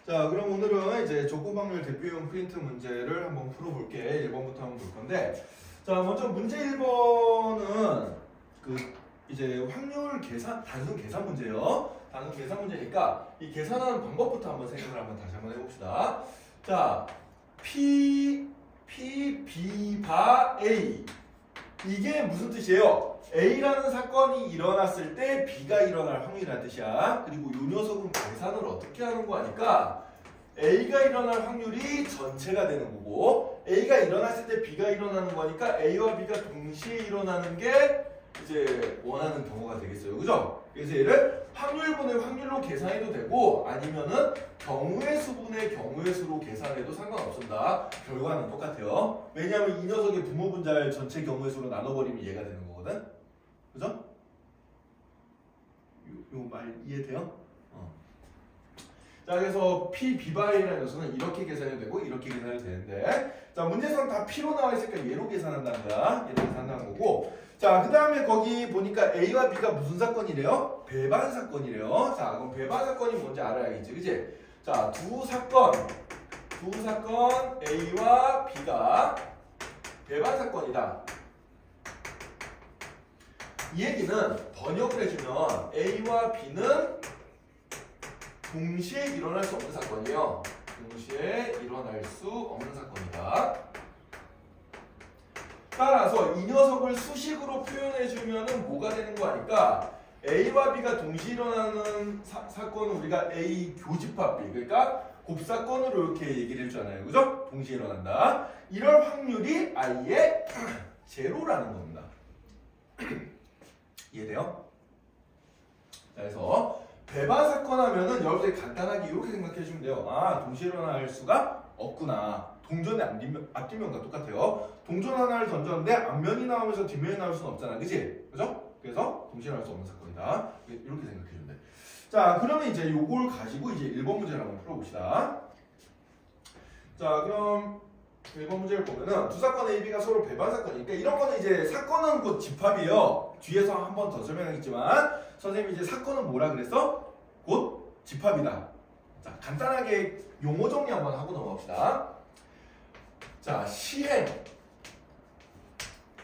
자, 그럼 오늘은 이제 조건방열 대표용 프린트 문제를 한번 풀어볼게. 1번부터 한번 볼 건데, 자, 먼저 문제 1번은 이제 확률 계산, 단순 계산 문제예요. 단순 계산 문제니까 이 계산하는 방법부터 한번 생각을 다시 한번 해봅시다. 자, P, B, 바, A. 이게 무슨 뜻이에요? A라는 사건이 일어났을 때 B가 일어날 확률이라는 뜻이야. 그리고 이 녀석은 계산을 어떻게 하는 거 하니까 A가 일어날 확률이 전체가 되는 거고 A가 일어났을 때 B가 일어나는 거니까 A와 B가 동시에 일어나는 게 이제 원하는 경우가 되겠어요. 그죠? 그래서 얘를 확률분의 확률로 계산해도 되고 아니면은 경우의 수분의 경우의 수로 계산해도 상관없습니다. 결과는 똑같아요. 왜냐하면 이 녀석의 부모 분자를 전체 경우의 수로 나눠버리면 얘가 되는 거거든. 그죠? 요 말 이해돼요? 자, 그래서 P, B바이라는 녀석은 이렇게 계산해도 되고 이렇게 계산해도 되는데, 자, 문제상 다 P로 나와 있으니까 얘로 계산한다는 거야. 얘로 계산한다는 거고, 자, 그 다음에 거기 보니까 A와 B가 무슨 사건이래요? 배반 사건이래요. 자, 그럼 배반 사건이 뭔지 알아야겠지, 그지? 자, 두 사건 A와 B가 배반 사건이다. 이 얘기는 번역을 해주면 A와 B는 동시에 일어날 수 없는 사건이에요. 동시에 일어날 수 없는 사건이다. 따라서 이 녀석을 수식으로 표현해주면 뭐가 되는 거 아니까 A와 B가 동시에 일어나는 사건은 우리가 A 교집합 B, 그러니까 곱사건으로 이렇게 얘기를 해주잖아요. 그죠? 동시에 일어난다. 이럴 확률이 아예 제로라는 겁니다. 이해돼요? 그래서 배반 사건 하면은 여러분들이 간단하게 이렇게 생각해 주면 돼요. 아, 동시에 일어날 수가 없구나. 동전의 앞뒷면과 똑같아요. 동전 하나를 던졌는데 앞면이 나오면서 뒷면이 나올 수는 없잖아. 그치? 그죠? 그래서 동시에 일어날 수 없는 사건이다. 이렇게 생각해 주면 돼. 자, 그러면 이제 요걸 가지고 이제 1번 문제를 한번 풀어봅시다. 자, 그럼 1번 문제를 보면은 두 사건 A, B가 서로 배반 사건이니까 이런 거는 이제 사건은 곧 집합이에요. 뒤에서 한 번 더 설명하겠지만 선생님이 이제 사건은 뭐라 그랬어? 곧 집합이다. 자, 간단하게 용어 정리 한번 하고 넘어갑시다. 자, 시행,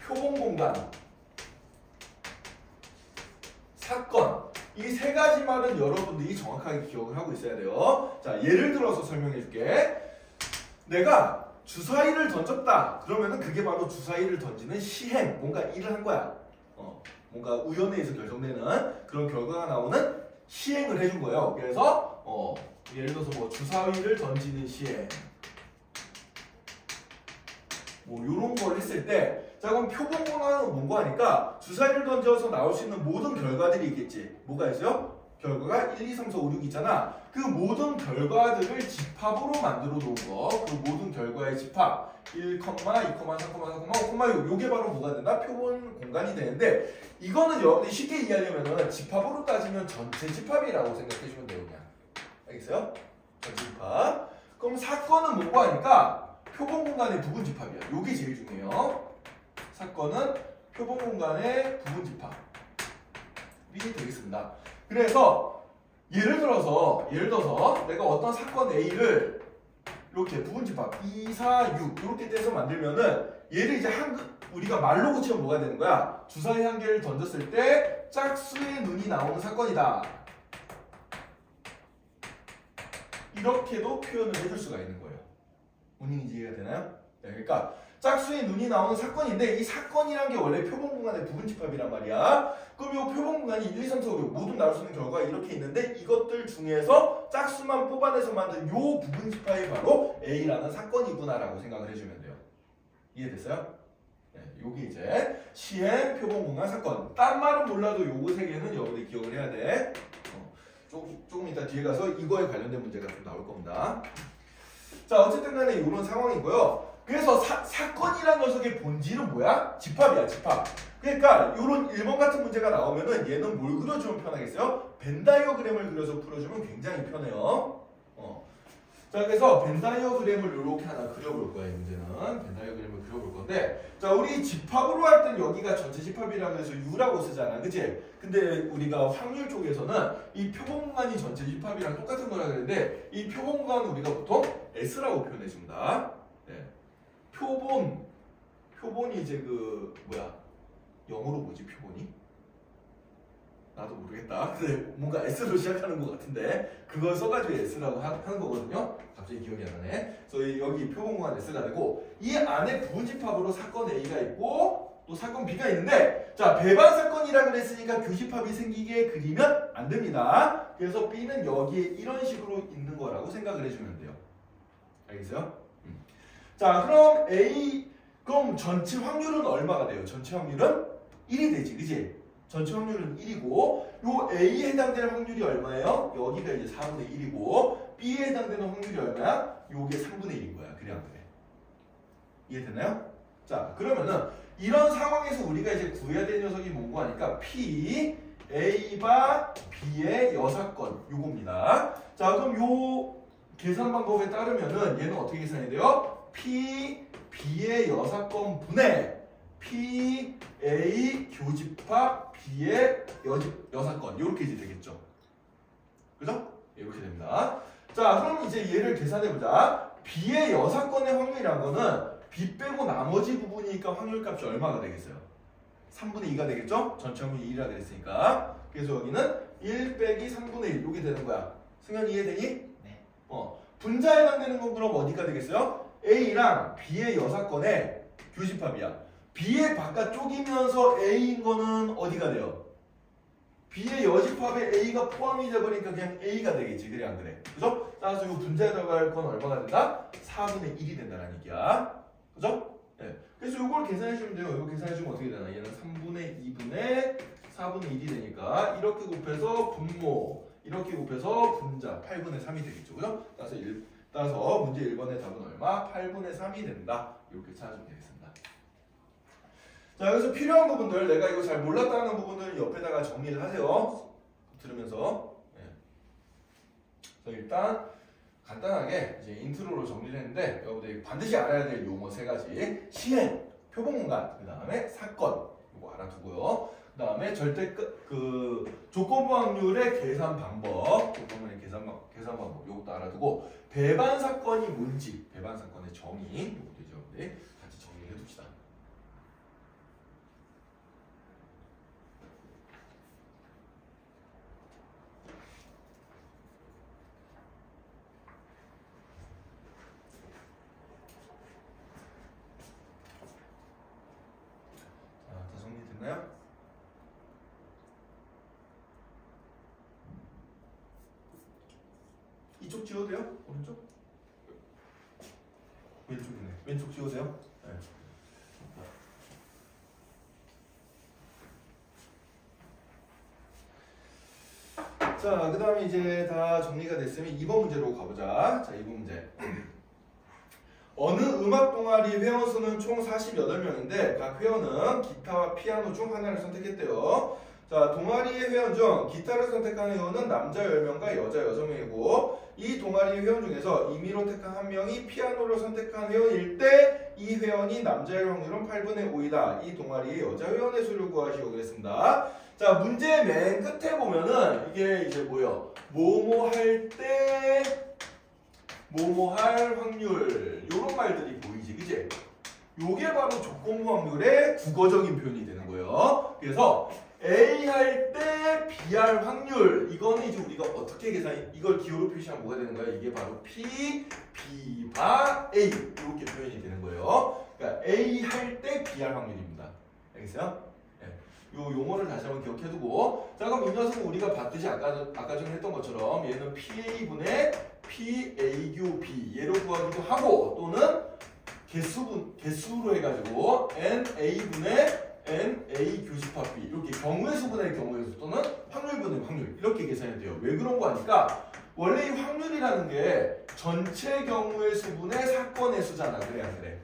표본공간, 사건. 이 세 가지 말은 여러분들이 정확하게 기억을 하고 있어야 돼요. 자, 예를 들어서 설명해 줄게. 내가 주사위를 던졌다. 그러면은 그게 바로 주사위를 던지는 시행, 뭔가 일을 한 거야. 뭔가 우연에서 결정되는 그런 결과가 나오는 시행을 해준 거예요. 그래서 예를 들어서 뭐 주사위를 던지는 시행, 뭐 이런 걸 했을 때, 자, 그럼 표본공간은 뭔고 하니까 주사위를 던져서 나올 수 있는 모든 결과들이 있겠지. 뭐가 있어요? 결과가 1, 2, 3, 4, 5, 6 있잖아. 그 모든 결과들을 집합으로 만들어 놓은 거. 그 모든 결과의 집합 1, 2, 3, 4, 5, 6. 요게 바로 뭐가 된다? 표본 공간이 되는데 이거는 여러분들이 쉽게 이해하려면 집합으로 따지면 전체 집합이라고 생각해 주면 돼요. 그냥. 알겠어요? 전체 집합. 그럼 사건은 뭐고 하니까 표본 공간의 부분 집합이야. 요게 제일 중요해요. 사건은 표본 공간의 부분 집합이 되겠습니다. 그래서 예를 들어서 내가 어떤 사건 A를 이렇게 부분 집합 2, 4, 6 이렇게 떼서 만들면은 얘를 이제 우리가 말로 고치면 뭐가 되는 거야? 주사위 한 개를 던졌을 때 짝수의 눈이 나오는 사건이다. 이렇게도 표현을 해줄 수가 있는 거예요. 본인이 이해가 되나요? 네, 그러니까 짝수의 눈이 나오는 사건인데 이 사건이란 게 원래 표본 공간의 부분 집합이란 말이야. 그럼 이 표본 공간이 1, 2, 3, 4, 5, 6 모두 나올 수 있는 결과가 이렇게 있는데 이것들 중에서 짝수만 뽑아내서 만든 요 부분 집합이 바로 A라는 사건이구나라고 생각을 해주면 돼요. 이해됐어요? 네, 요게 이제 시행, 표본 공간, 사건. 딴 말은 몰라도 요거 세 개는 여러분들이 기억을 해야 돼. 조금 이따 뒤에 가서 이거에 관련된 문제가 좀 나올 겁니다. 자, 어쨌든 간에 이런 상황이고요. 그래서 사건이란 녀석의 본질은 뭐야? 집합이야, 집합. 그러니까 이런 1번 같은 문제가 나오면은 얘는 뭘 그려주면 편하겠어요? 벤 다이어그램을 그려서 풀어주면 굉장히 편해요. 자, 그래서 벤 다이어그램을 이렇게 하나 그려볼 거야, 이 문제는. 벤 다이어그램을 그려볼 건데, 자, 우리 집합으로 할 땐 여기가 전체 집합이라고 해서 U라고 쓰잖아, 그치? 근데 우리가 확률 쪽에서는 이 표본공간이 전체 집합이랑 똑같은 거라 그랬는데, 이 표본공간은 우리가 보통 S라고 표현해줍니다. 네. 표본이 이제 영어로 뭐지, 표본이? 나도 모르겠다. 근데 뭔가 S로 시작하는 것 같은데 그걸 써가지고 S라고 하는 거거든요. 갑자기 기억이 안 나네. 그래서 여기 표본공간 S가 되고 이 안에 부분집합으로 사건 A가 있고 또 사건 B가 있는데 자, 배반 사건이라 그랬으니까 교집합이 생기게 그리면 안 됩니다. 그래서 B는 여기에 이런 식으로 있는 거라고 생각을 해주면 돼요. 알겠어요? 자, 그럼 전체 확률은 얼마가 돼요? 전체 확률은 1이 되지, 그치? 전체 확률은 1이고 요 A에 해당되는 확률이 얼마예요? 여기가 이제 4분의 1이고 B에 해당되는 확률이 얼마야? 요게 3분의 1인 거야. 그래 안 그래? 이해됐나요? 자, 그러면은 이런 상황에서 우리가 이제 구해야 될 녀석이 뭔고 하니까 P, A바 B의 여사건 요겁니다. 자, 그럼 요 계산 방법에 따르면은 얘는 어떻게 계산이 돼요? P, B의 여사건 분의 P, A 교집합 B의 여사건 이렇게 이제 되겠죠. 그죠? 이렇게 됩니다. 자, 그럼 이제 얘를 계산해보자. B의 여사건의 확률이란 거는 B 빼고 나머지 부분이니까 확률값이 얼마가 되겠어요? 3분의 2가 되겠죠? 전체 확률이 1이라 그랬으니까. 그래서 여기는 1 빼기 3분의 1 이게 되는 거야. 승현이 이해되니? 네. 분자에 해당되는 건 그럼 어디가 되겠어요? A랑 B의 여사건의 교집합이야. B의 바깥쪽이면서 A인 거는 어디가 돼요? B의 여집합에 A가 포함이 돼버리니까 그냥 A가 되겠지. 그래 안 그래? 그죠? 따라서 이 분자에 들어갈 건 얼마가 된다? 4분의 1이 된다는 얘기야. 그죠? 네. 그래서 이걸 계산해주면 돼요. 이거 계산해주면 어떻게 되나? 얘는 3분의 2분의 4분의 1이 되니까 이렇게 곱해서 분모 이렇게 곱해서 분자 8분의 3이 되겠죠. 그죠? 따라서 문제 1번의 답은 얼마? 8분의 3이 된다. 이렇게 찾아주면 되겠습니다. 자, 여기서 필요한 부분들, 내가 이거 잘 몰랐다는 부분들 옆에다가 정리를 하세요. 들으면서. 네. 그래서 일단 간단하게 이제 인트로로 정리를 했는데 여러분들이 반드시 알아야 될 용어 3가지. 시행, 표본공간, 그 다음에 사건, 이거 알아두고요. 그 다음에 조건부 확률의 계산 방법, 조건부의 계산 방법, 이것도 알아두고 배반 사건이 뭔지, 배반 사건의 정의, 이것도 이제 여러분들이 같이 정리를 해둡시다. 됐나요? 이쪽 지워도 돼요? 오른쪽? 왼쪽이네. 왼쪽 지우세요. 네. 자, 그 다음에 이제 다 정리가 됐으면 2번 문제로 가보자. 자, 2번 문제. 어느 음악 동아리 회원 수는 총 48명인데 각 회원은 기타와 피아노 중 하나를 선택했대요. 자, 동아리의 회원 중 기타를 선택한 회원은 남자 10명과 여자 6명이고 이 동아리 회원 중에서 임의로 택한 한 명이 피아노를 선택한 회원일 때 이 회원이 남자일 확률은 8분의 5이다. 이 동아리의 여자 회원의 수를 구하시오 그랬습니다. 자, 문제 맨 끝에 보면은 이게 이제 뭐예요? 뭐뭐 할 때 뭐뭐 할 확률 이런 말들이 보이지, 그치? 요게 바로 조건부 확률의 국어적인 표현이 되는 거예요. 그래서 A 할 때 B 할 확률 이거는 이제 우리가 어떻게 이걸 기호로 표시하면 뭐가 되는 거야? 이게 바로 P, B 바 A 이렇게 표현이 되는 거예요. 그러니까 A 할 때 B 할 확률입니다. 알겠어요? 네. 요 용어를 다시 한번 기억해두고 자, 그럼 이 녀석은 우리가 봤듯이 아까 전에 했던 것처럼 얘는 PA분의 PA교 B 얘로 구하기도 하고 또는 개수로 해가지고 NA분의 NA 교집합 B 이렇게 경우의 수분의 경우의 수 또는 확률분의 확률 이렇게 계산이 돼요. 왜 그런 거 하니까 원래 이 확률이라는 게 전체 경우의 수분의 사건의 수잖아. 그래 안 그래?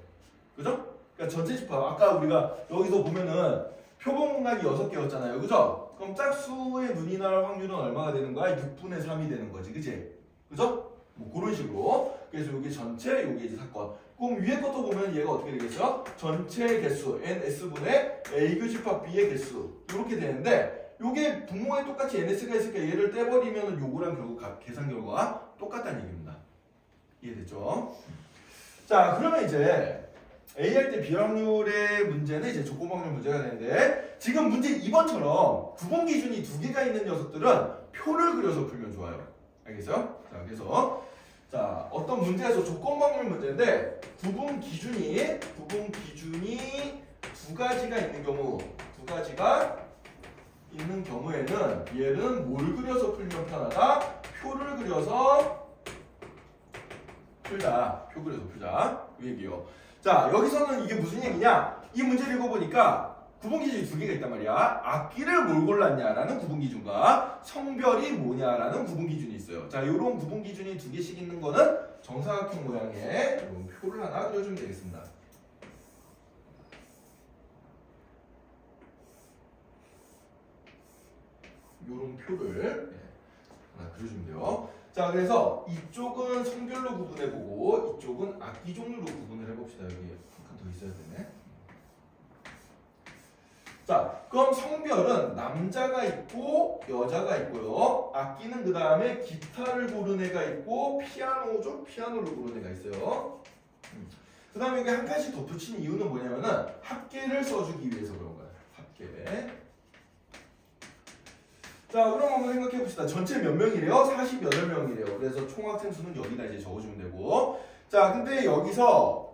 그죠? 그러니까 전체 집합 아까 우리가 여기서 보면은 표본공간이 6개였잖아요. 그죠? 그럼 짝수의 눈이 날 확률은 얼마가 되는 거야? 6분의 3이 되는 거지. 그치? 그죠? 뭐 그런 식으로 그래서 여기 전체, 여기 이제 사건. 그럼 위에 것도 보면 얘가 어떻게 되겠어? 전체 개수 NS분의 A 교집합 B의 개수 이렇게 되는데 요게 분모에 똑같이 NS가 있으니까 얘를 떼버리면 요거랑 결국 계산 결과가 똑같다는 얘기입니다. 이해됐죠? 자, 그러면 이제 A 할 때 비확률의 문제는 이제 조건방열 문제가 되는데 지금 문제 2번처럼 구분 기준이 두 개가 있는 녀석들은 표를 그려서 풀면 좋아요. 알겠어요? 자, 그래서 자, 어떤 문제에서 조건방열 문제인데 구분 기준이 두 가지가 있는 경우에는 얘는 뭘 그려서 풀면 편하다? 표를 그려서 풀자. 표 그려서 풀자. 이 얘기요. 자, 여기서는 이게 무슨 얘기냐? 이 문제를 읽어보니까 구분기준이 두 개가 있단 말이야. 악기를 뭘 골랐냐라는 구분기준과 성별이 뭐냐라는 구분기준이 있어요. 자, 요런 구분기준이 두 개씩 있는 거는 정사각형 모양의 이런 표를 하나 그려주면 되겠습니다. 요런 표를 하나 그려주면 돼요. 자, 그래서 이쪽은 성별로 구분해보고 이쪽은 악기 종류로 구분을 해봅시다. 여기 한 칸 더 있어야 되네. 자, 그럼 성별은 남자가 있고 여자가 있고요. 악기는 그 다음에 기타를 고른 애가 있고 피아노죠? 피아노를 고른 애가 있어요. 그 다음에 여기 한 칸씩 덧붙인 이유는 뭐냐면은 합계를 써주기 위해서 그런 거예요. 합계. 자, 그럼 한번 생각해 봅시다. 전체 몇 명이래요? 48명이래요. 그래서 총 학생 수는 여기다 이제 적어주면 되고. 자, 근데 여기서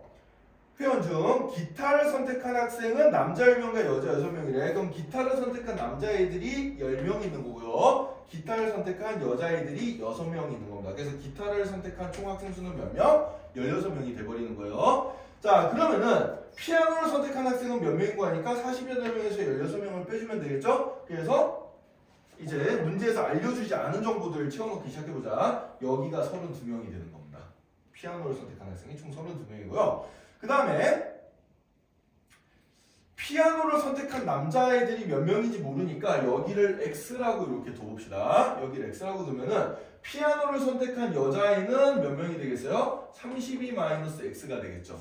회원 중 기타를 선택한 학생은 남자 10명과 여자 6명이래. 그럼 기타를 선택한 남자애들이 10명 있는 거고요. 기타를 선택한 여자애들이 6명 있는 겁니다. 그래서 기타를 선택한 총 학생 수는 몇 명? 16명이 돼버리는 거예요. 자, 그러면은 피아노를 선택한 학생은 몇 명이고 하니까 48명에서 16명을 빼주면 되겠죠? 그래서 이제 문제에서 알려주지 않은 정보들을 채워넣기 시작해보자. 여기가 32명이 되는 겁니다. 피아노를 선택한 학생이 총 32명이고요. 그 다음에 피아노를 선택한 남자애들이 몇 명인지 모르니까 여기를 X라고 이렇게 둬봅시다. 여기를 X라고 두면은 피아노를 선택한 여자애는 몇 명이 되겠어요? 32-X가 되겠죠.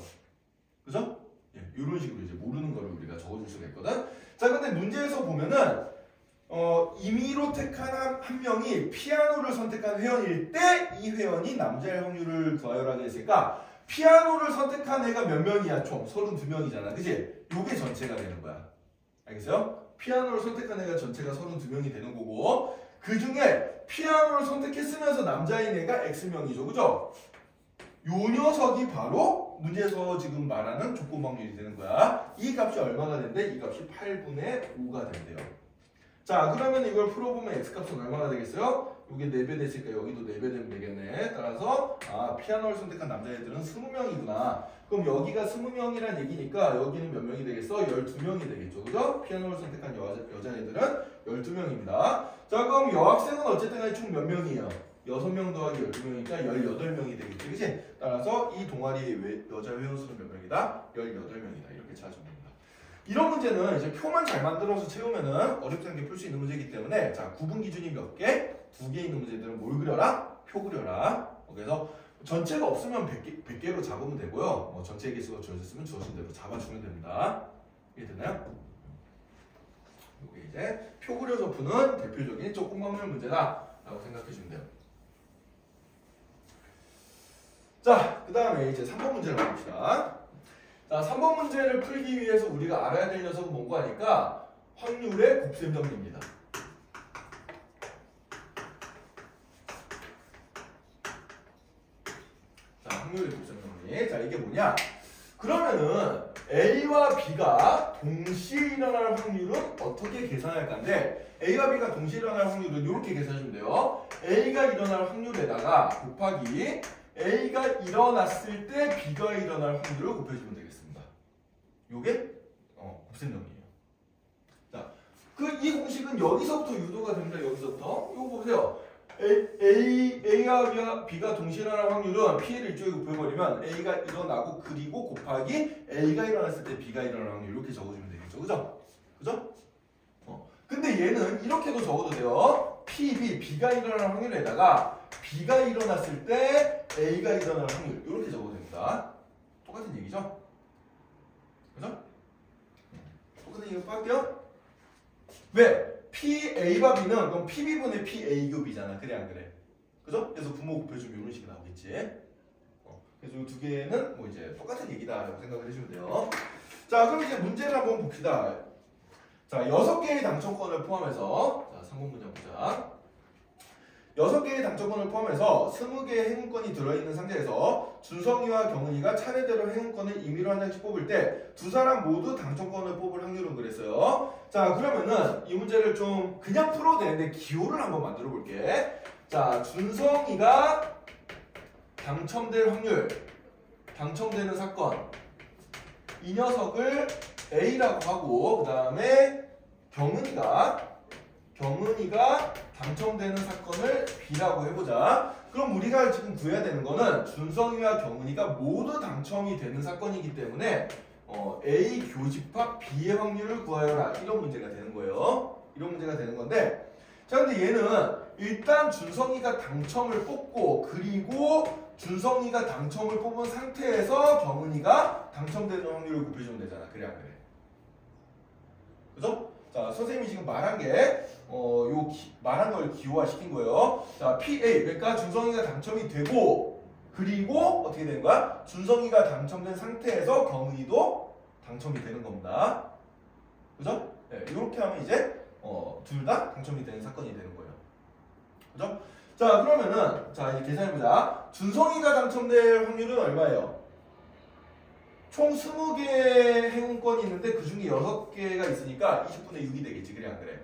그죠? 예, 이런 식으로 이제 모르는 거를 우리가 적어줄 수가 있거든. 자, 근데 문제에서 보면은 임의로 택한 한 명이 피아노를 선택한 회원일 때 이 회원이 남자의 확률을 구하여라고 했으니까 피아노를 선택한 애가 몇 명이야? 총 32명이잖아. 그치? 요게 전체가 되는 거야. 알겠어요? 피아노를 선택한 애가 전체가 32명이 되는 거고 그 중에 피아노를 선택했으면서 남자인 애가 X명이죠. 그죠? 요 녀석이 바로 문제에서 지금 말하는 조건방률이 되는 거야. 이 값이 얼마가 된대? 이 값이 8분의 5가 된대요. 자, 그러면 이걸 풀어보면 X값은 얼마나 되겠어요? 이게 4배 됐으니까 여기도 4배 되면 되겠네. 따라서 피아노를 선택한 남자애들은 20명이구나. 그럼 여기가 20명이란 얘기니까 여기는 몇 명이 되겠어? 12명이 되겠죠. 그죠? 피아노를 선택한 여자애들은 12명입니다. 자, 그럼 여학생은 어쨌든 간에 총 몇 명이에요? 6명 더하기 12명이니까 18명이 되겠지. 그치? 따라서 이 동아리의 여자 회원수는 몇 명이다? 18명이다. 이렇게 찾아줍니다. 이런 문제는 이제 표만 잘 만들어서 채우면은 어렵지 않게 풀 수 있는 문제이기 때문에 자, 구분 기준이 몇 개? 2개 있는 문제들은 뭘 그려라? 표 그려라. 그래서 전체가 없으면 100개로 잡으면 되고요. 뭐 전체 개수가 주어졌으면 주어진 대로 잡아주면 됩니다. 이해됐나요? 이게 이제 표 그려서 푸는 대표적인 조건방열 문제다 라고 생각해 주면 돼요. 자, 그 다음에 이제 3번 문제를 봐봅시다. 자, 3번 문제를 풀기 위해서 우리가 알아야 될 녀석은 뭔고 하니까 확률의 곱셈정리입니다. 자, 확률의 곱셈정리. 자, 이게 뭐냐? 그러면은 A와 B가 동시에 일어날 확률은 어떻게 계산할 건데 A와 B가 동시에 일어날 확률은 이렇게 계산하시면 돼요. A가 일어날 확률에다가 곱하기 A가 일어났을 때 B가 일어날 확률을 곱해주면 되겠습니다. 요게 곱셈정리예요. 자, 이 공식은 여기서부터 유도가 됩니다. 여기서부터. 이거 보세요. A와 B가 동시에 일어날 확률은 P를 이쪽에 곱해버리면 A가 일어나고 그리고 곱하기 A가 일어났을 때 B가 일어날 확률 이렇게 적어주면 되겠죠. 그죠? 그죠? 근데 얘는 이렇게도 적어도 돼요. P, B, B가 일어날 확률에다가 B가 일어났을 때 A가 일어날 확률 이렇게 적어도 됩니다. 똑같은 얘기죠? 그죠? 똑같은 얘기 할게요. 왜? PA가 B는 그럼 PB분의 PA급이잖아. 그래 안 그래? 그죠? 그래서 부모 곱해주면 이런 식이 나오겠지. 그래서 이 두 개는 뭐 이제 똑같은 얘기다라고 생각을 해주면 돼요. 자, 그럼 이제 문제를 한번 봅시다. 자, 6개의 당첨권을 포함해서 자, 3번 문제 보자. 6개의 당첨권을 포함해서 20개의 행운권이 들어있는 상자에서 준성이와 경은이가 차례대로 행운권을 임의로 한 장씩 뽑을 때 두 사람 모두 당첨권을 뽑을 확률은 그랬어요. 자, 그러면은 이 문제를 좀 그냥 풀어도 되는데 기호를 한번 만들어 볼게. 자, 준성이가 당첨될 확률, 당첨되는 사건, 이 녀석을 A라고 하고 그 다음에 경은이가 당첨되는 사건을 B라고 해보자. 그럼 우리가 지금 구해야 되는 거는 준성이와 경은이가 모두 당첨이 되는 사건이기 때문에 A 교집합 B의 확률을 구하여라. 이런 문제가 되는 거예요. 이런 문제가 되는 건데 자, 근데 얘는 일단 준성이가 당첨을 뽑고 그리고 준성이가 당첨을 뽑은 상태에서 경은이가 당첨되는 확률을 곱해주면 되잖아. 그래 안 그래? 그죠? 자, 선생님이 지금 말한 게 말한 걸 기호화시킨 거예요. 자, PA 그러니까 준성이가 당첨이 되고 그리고 어떻게 되는 거야? 준성이가 당첨된 상태에서 경은이도 당첨이 되는 겁니다. 그죠? 네, 이렇게 하면 이제 둘 다 당첨이 되는 사건이 되는 거예요. 그죠? 자, 그러면은 자, 이제 계산해보자. 준성이가 당첨될 확률은 얼마예요? 총 20개의 행운권이 있는데 그 중에 6개가 있으니까 20분의 6이 되겠지. 그래 안 그래?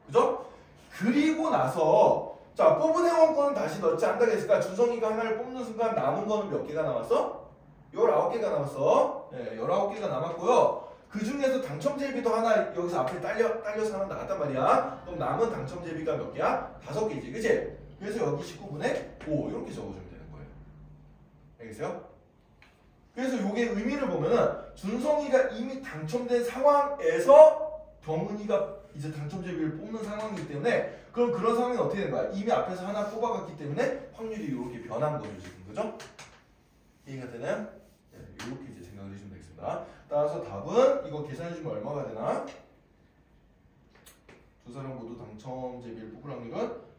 그죠? 그리고 나서 자, 뽑은 행운권은 다시 넣지 않다고 했으니까 준성이가 하나를 뽑는 순간 남은 거는 몇 개가 남았어? 19개가 남았어. 네, 19개가 남았고요. 그 중에서 당첨제비도 하나 여기서 앞에 딸려서 하나 나갔단 말이야. 그럼 남은 당첨제비가 몇 개야? 5개지. 그치? 그래서 여기 19분의 5 이렇게 적어주면 되는 거예요. 알겠어요? 그래서 이게 의미를 보면은 준성이가 이미 당첨된 상황에서 경은이가 이제 당첨제비를 뽑는 상황이기 때문에 그럼 그런 상황이 어떻게 되는 거야? 이미 앞에서 하나 뽑아갔기 때문에 확률이 이렇게 변한 거죠 지금. 그죠? 이해가 되나요? 네, 이렇게 이제 생각을 해주시면 되겠습니다. 따라서 답은 이거 계산해주면 얼마가 되나? 두 사람 모두 당첨제비를 뽑을 확률은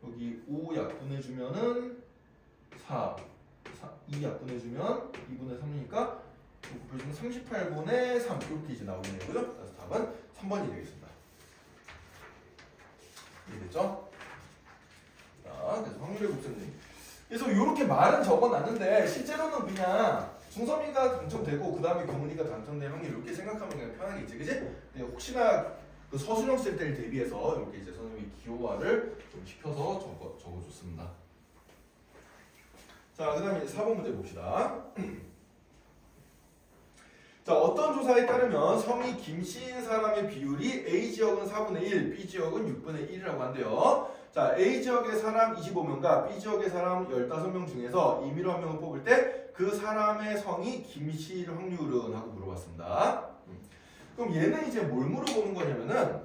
여기 5 약분해주면은 2 약분해주면 2분의 3이니까 곱해주면 38분의 3 이렇게 이제 나오네요. 그죠? 그래서 답은 3번이 되겠습니다. 이해됐죠? 자, 그래서 확률의 곱셈님. 그래서 이렇게 말은 적어놨는데 실제로는 그냥 준성이가 당첨되고 그 다음에 경은이가 당첨될 확률 이렇게 생각하면 그냥 편하겠지, 그지? 근데 혹시나 그 서술형 쓸 때를 대비해서 이렇게 이제 선생님이 기호화를 좀 시켜서 적어줬습니다. 자, 그 다음에 4번 문제 봅시다. 자, 어떤 조사에 따르면 성이 김씨인 사람의 비율이 A지역은 4분의 1, B지역은 6분의 1이라고 한대요. 자, A지역의 사람 25명과 B지역의 사람 15명 중에서 임의로 한 명을 뽑을 때 그 사람의 성이 김씨일 확률은? 하고 물어봤습니다. 그럼 얘는 이제 뭘 물어보는 거냐면은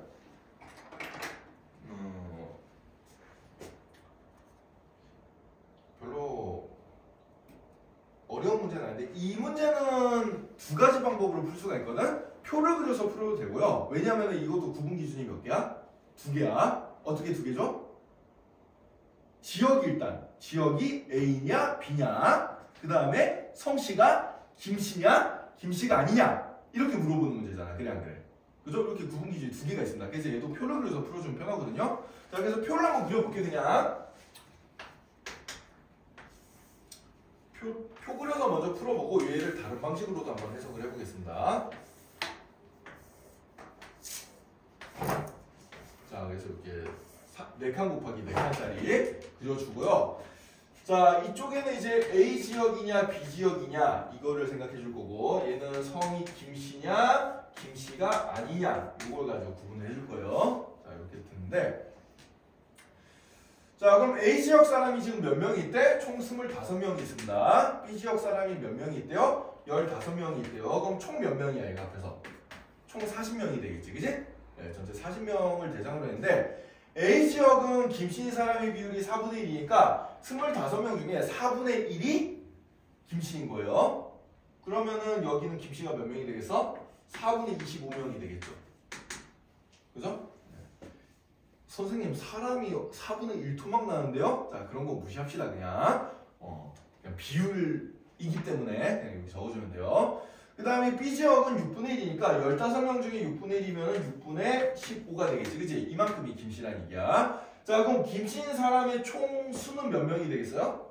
별로 어려운 문제는 아닌데 이 문제는 두 가지 방법으로 풀 수가 있거든. 표를 그려서 풀어도 되고요. 왜냐하면 이것도 구분 기준이 몇 개야? 2개야. 어떻게 2개죠? 지역이 일단 지역이 A냐 B냐, 그 다음에 성씨가 김씨냐 김씨가 아니냐 이렇게 물어보는 문제잖아. 그래 안 그래? 그죠? 이렇게 구분 기준이 2개가 있습니다. 그래서 얘도 표를 그려서 풀어주면 편하거든요. 자, 그래서 표를 한번 그려볼게. 그냥 표 그려서 먼저 풀어보고 얘를 다른 방식으로도 한번 해석을 해보겠습니다. 자, 그래서 이렇게 4칸 곱하기 4칸짜리 그려주고요. 자, 이쪽에는 이제 A지역이냐 B지역이냐 이거를 생각해 줄 거고, 얘는 성이 김씨냐 김씨가 아니냐 이걸 가지고 구분을 해줄 거예요. 자, 이렇게 되는데, 자, 그럼 A지역 사람이 지금 몇 명이 있대? 총 25명이 있습니다. B지역 사람이 몇 명이 있대요? 15명이 있대요. 그럼 총 몇 명이야 얘가 앞에서? 총 40명이 되겠지, 그지? 네, 전체 40명을 대상으로 했는데 A 지역은 김씨인 사람의 비율이 4분의 1이니까 25명 중에 4분의 1이 김씨인 거예요. 그러면은 여기는 김씨가 몇 명이 되겠어? 4분의 25명이 되겠죠. 그죠? 선생님 사람이 4분의 1토막 나는데요? 자, 그런 거 무시합시다. 그냥 그냥 비율이기 때문에 그냥 여기 적어주면 돼요. 그 다음에 B지역은 6분의 1이니까 15명 중에 6분의 1이면 6분의 15가 되겠지. 그치? 이만큼이 김씨란 얘기야. 자, 그럼 김씨인 사람의 총 수는 몇 명이 되겠어요?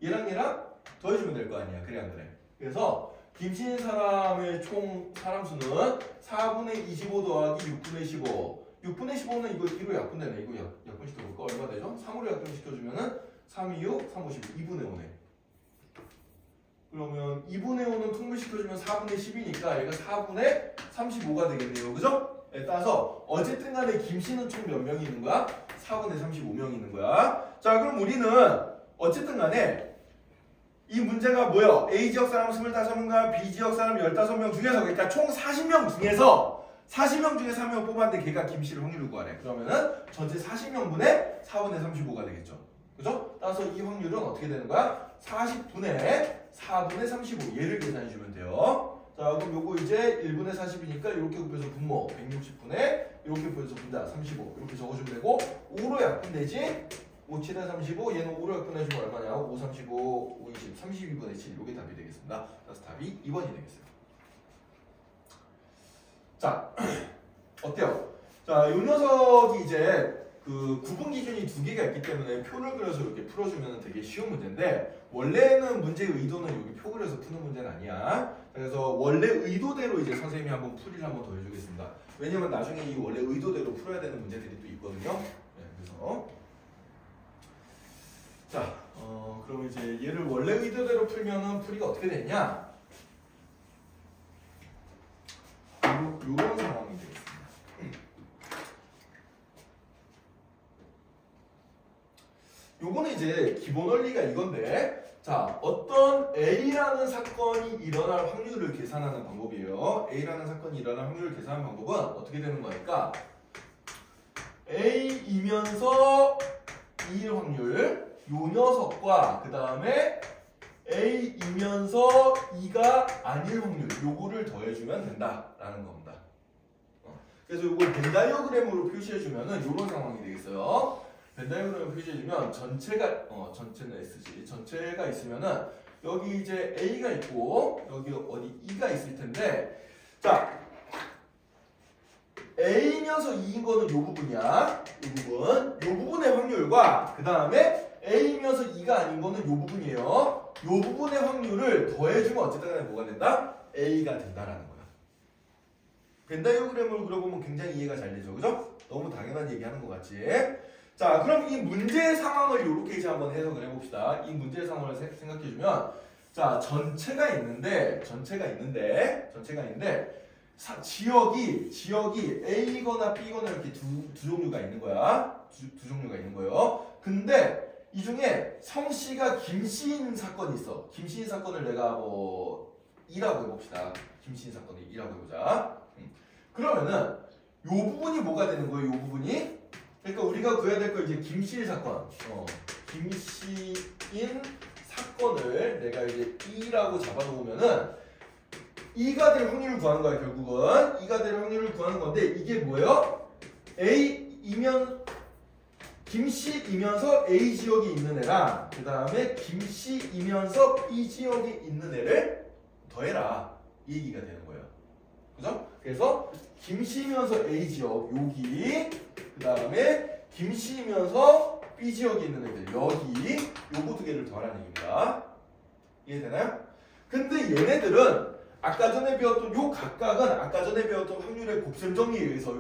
얘랑 더해주면 될 거 아니야. 그래 안 그래? 그래서 김씨인 사람의 총 사람 수는 4분의 25 더하기 6분의 15. 6분의 15는 이거 2로 약분되네. 이거 약분시켜볼까? 얼마 되죠? 3으로 약분시켜주면은 3, 2, 6, 3, 5, 15. 2분의 5네. 그러면 2분의 5는 통분시켜주면 4분의 10이니까 얘가 4분의 35가 되겠네요. 그죠? 따라서 어쨌든 간에 김씨는 총 몇 명이 있는 거야? 4분의 35명이 있는 거야. 자, 그럼 우리는 어쨌든 간에 이 문제가 뭐예요? A지역 사람 25명과 B지역 사람 15명 중에서 그러니까 총 40명 중에서 40명 중에 3명 뽑았는데 걔가 김씨를 확률을 구하래. 그러면은 전체 40명분의 4분의 35가 되겠죠. 그죠? 따라서 이 확률은 어떻게 되는 거야? 40분의 4분의 35 얘를 계산해 주면 돼요. 자, 그럼 요거 이제 1분의 40이니까 이렇게 곱해서 분모 160분의 이렇게 곱해서 분자 35 이렇게 적어주면 되고 5로 약분되지? 5, 7에 35 얘는 5로 약분해주면 얼마냐? 5, 35, 5, 20, 32분의 7 요게 답이 되겠습니다. 그래서 답이 2번이 되겠어요. 자, 어때요? 자, 요 녀석이 이제 그 구분 기준이 두 개가 있기 때문에 표를 그려서 이렇게 풀어주면 되게 쉬운 문제인데 원래는 문제의 의도는 여기 표 그려서 푸는 문제는 아니야. 그래서 원래 의도대로 이제 선생님이 한번 풀이를 한번 더 해주겠습니다. 왜냐면 나중에 이 원래 의도대로 풀어야 되는 문제들이 또 있거든요. 네, 그래서 자, 그럼 이제 얘를 원래 의도대로 풀면은 풀이가 어떻게 되냐? 요런 상황이 되겠습니다. 요거는 이제 기본 원리가 이건데, 자, 어떤 A라는 사건이 일어날 확률을 계산하는 방법이에요. A라는 사건이 일어날 확률을 계산하는 방법은 어떻게 되는 거니까 A이면서 2일 확률 요 녀석과 그 다음에 A이면서 2가 아닐 확률 요거를 더해주면 된다라는 겁니다. 그래서 요걸 벤 다이어그램으로 표시해주면은 요런 상황이 되겠어요. 벤 다이어그램으로 표시해주면 전체가 전체는 S지 전체가 있으면은 여기 이제 A가 있고 여기 어디 E가 있을 텐데 자 A면서 2인 거는 요 부분이야. 요 부분의 확률과 그 다음에 A면서 2가 아닌 거는 요 부분이에요. 요 부분의 확률을 더해주면 어쨌든 간에 뭐가 된다? A가 된다라는 거야. 벤 다이어그램을 그려보면 굉장히 이해가 잘 되죠. 그죠? 너무 당연한 얘기하는 것 같지? 자, 그럼 이 문제의 상황을 이렇게 이제 한번 해석을 해봅시다. 이 문제의 상황을 생각해주면 자, 전체가 있는데 지역이 A거나 B거나 이렇게 두 종류가 있는 거야. 두 종류가 있는 거예요. 근데 이 중에 성씨가 김씨인 사건이 있어. 김씨인 사건을 내가 뭐 2라고 해봅시다. 김씨인 사건을 2라고 해보자. 그러면은 요 부분이 뭐가 되는 거예요? 요 부분이? 그러니까 우리가 구해야 될 거 이제 김씨인 사건. 김씨인 사건을 내가 이제 2라고 잡아놓으면은 2가 될 확률을 구하는 거야. 결국은 2가 될 확률을 구하는 건데 이게 뭐예요? 김씨이면서 A 지역이 있는 애랑 그 다음에 김씨이면서 B 지역이 있는 애를 더해라 이 얘기가 되는 거예요. 그죠? 그래서 김씨이면서 A 지역 여기 그 다음에 김씨이면서 B 지역이 있는 애들 여기 요거 두 개를 더하라는 얘기입니다. 이해되나요? 근데 얘네들은 아까 전에 배웠던 요 각각은 아까 전에 배웠던 확률의 곱셈 정리에 의해서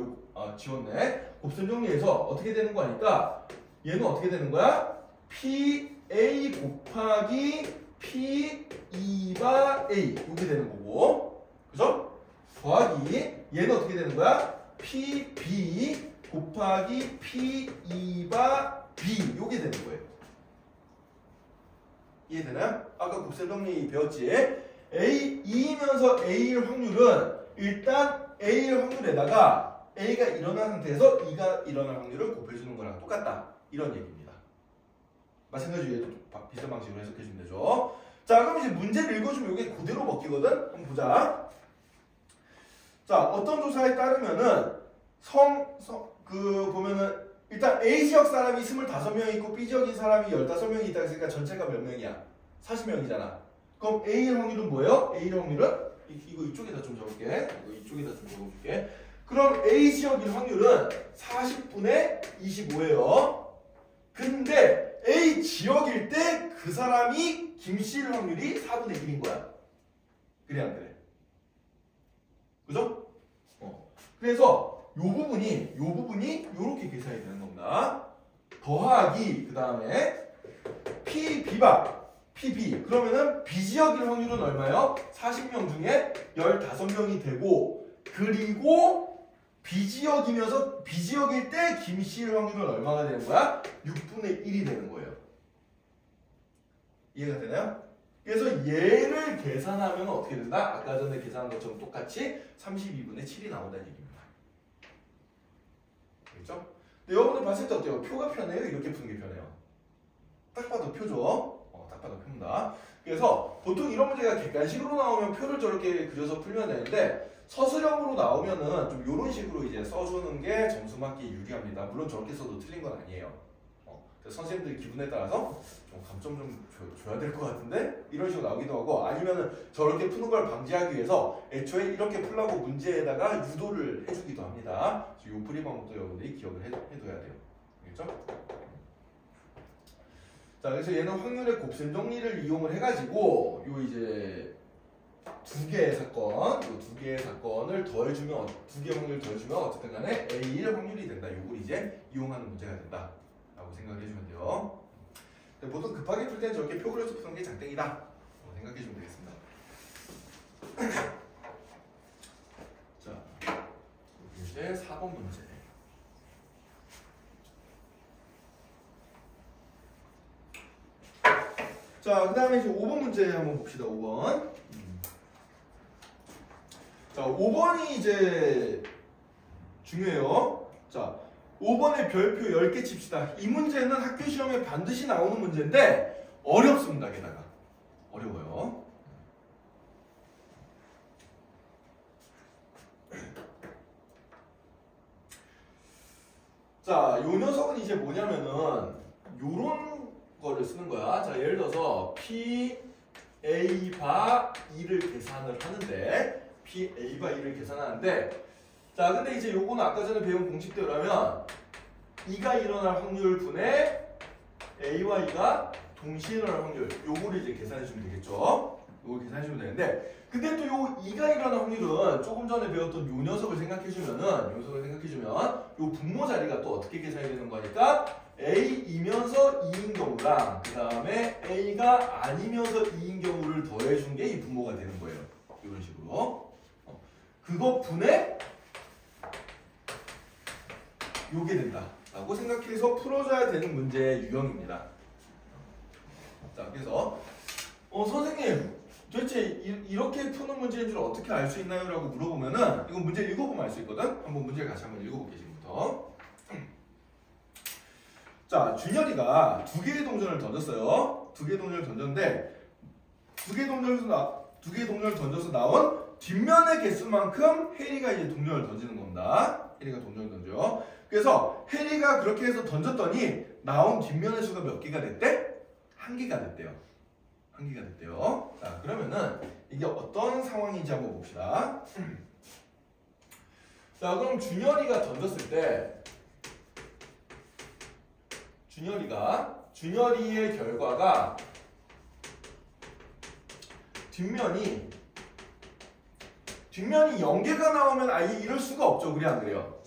지웠네. 곱셈 정리에서 어떻게 되는 거 아니까 얘는 어떻게 되는 거야? PA 곱하기 P2바 A 이렇게 되는 거고 그죠? 더하기 얘는 어떻게 되는 거야? PB 곱하기 P2바 B 이게 되는 거예요. 이해되나요? 아까 곱셈 정리 배웠지? A이면서 A일 확률은 일단 A일 확률에다가 A가 일어난 상태에서 E가 일어날 확률을 곱해주는 거랑 똑같다. 이런 얘기입니다. 마찬가지로 얘도 비슷한 방식으로 해석해주면 되죠. 자, 그럼 이제 문제를 읽어주면 이게 그대로 먹히거든? 한번 보자. 자, 어떤 조사에 따르면은 보면은 일단 A 지역 사람이 25명 있고 B 지역인 사람이 15명이 있다 했으니까 전체가 몇 명이야? 40명이잖아. 그럼 A의 확률은 뭐예요? A의 확률은? 이거 이쪽에다 좀 적을게. 이거 이쪽에다 좀 적어볼게. 그럼 A 지역일 확률은 40분의 25예요. 근데 A 지역일 때 그 사람이 김씨일 확률이 4분의 1인 거야. 그래 안 그래? 그죠? 그래서 요 부분이 요렇게 계산이 되는 겁니다. 더하기 그 다음에 PB 그러면은 B 지역일 확률은 얼마예요? 40명 중에 15명이 되고 그리고 B 지역일 때 김씨일 확률은 얼마가 되는 거야? 6분의 1이 되는 거예요. 이해가 되나요? 그래서 얘를 계산하면 어떻게 된다? 아까 전에 계산한 것처럼 똑같이 32분의 7이 나온다는 얘기입니다. 알겠죠? 근데 여러분들 봤을 때 어때요? 표가 편해요? 이렇게 푸는 게 편해요? 딱 봐도 표죠? 딱 봐도 표입니다. 그래서 보통 이런 문제가 객관식으로 나오면 표를 저렇게 그려서 풀면 되는데 서술형으로 나오면은 좀 이런 식으로 이제 써주는 게 점수 맞기 유리합니다. 물론 저렇게 써도 틀린 건 아니에요. 그래서 선생님들 기분에 따라서 좀 감점 좀 줘야 될 것 같은데 이런 식으로 나오기도 하고 아니면은 저렇게 푸는 걸 방지하기 위해서 애초에 이렇게 풀라고 문제에다가 유도를 해주기도 합니다. 이 풀이 방법도 여러분들이 기억을 해둬야 돼요. 알겠죠? 자, 그래서 얘는 확률의 곱셈 정리를 이용을 해가지고 요 이제 두 개의 사건을 더해주면 두 개의 확률을 더해주면 어쨌든 간에 A1 확률이 된다. 요걸 이제 이용하는 문제가 된다. 라고 생각을 해주면 돼요. 근데 보통 급하게 풀 때는 저렇게 표 그려서 푸는 게 장땡이다. 생각해주면 되겠습니다. 자, 이제 4번 문제. 자, 그 다음에 이제 5번 문제 한번 봅시다. 5번. 자, 5번이 이제 중요해요. 자, 5번에 별표 10개 칩시다. 이 문제는 학교 시험에 반드시 나오는 문제인데 어렵습니다. 게다가 어려워요. 자, 요 녀석은 이제 뭐냐면은 요런 거를 쓰는 거야. 자, 예를 들어서 P A 바 2를 계산을 하는데 P A 바 2를 계산하는데 자, 근데 이제 요거는 아까 전에 배운 공식대로라면 2가 일어날 확률 분의 A와 2가 동시에 일어날 확률 요거를 이제 계산해 주면 되겠죠. 요걸 계산해 주면 되는데 근데 또 요 2가 일어날 확률은 조금 전에 배웠던 요 녀석을 생각해 주면 요 분모 자리가 또 어떻게 계산이 되는 거니까 A이면서 2인 경우랑 그 다음에 A가 아니면서 2인 경우를 더해준 게 이 분모가 되는 거예요. 이런 식으로 그거 분해 요게 된다 라고 생각해서 풀어줘야 되는 문제의 유형입니다. 자, 그래서 선생님 도대체 이렇게 푸는 문제인 줄 어떻게 알 수 있나요? 라고 물어보면은 이건 문제 읽어보면 알 수 있거든. 한번 문제를 같이 한번 읽어볼게. 지금부터. 자, 준열이가 두 개의 동전을 던졌어요. 두 개의 동전을 던졌는데 두 개의 동전을 던져서 나온 뒷면의 개수만큼 해리가 이제 동전을 던지는 겁니다. 해리가 동전을 던져요. 그래서 해리가 그렇게 해서 던졌더니 나온 뒷면의 수가 몇 개가 됐대? 1개가 됐대요. 1개가 됐대요. 자, 그러면은 이게 어떤 상황인지 한번 봅시다. 자, 그럼 준열이가 던졌을 때 준열이의 결과가 뒷면이 0개가 나오면 아예 이럴 수가 없죠. 그래 안 그래요?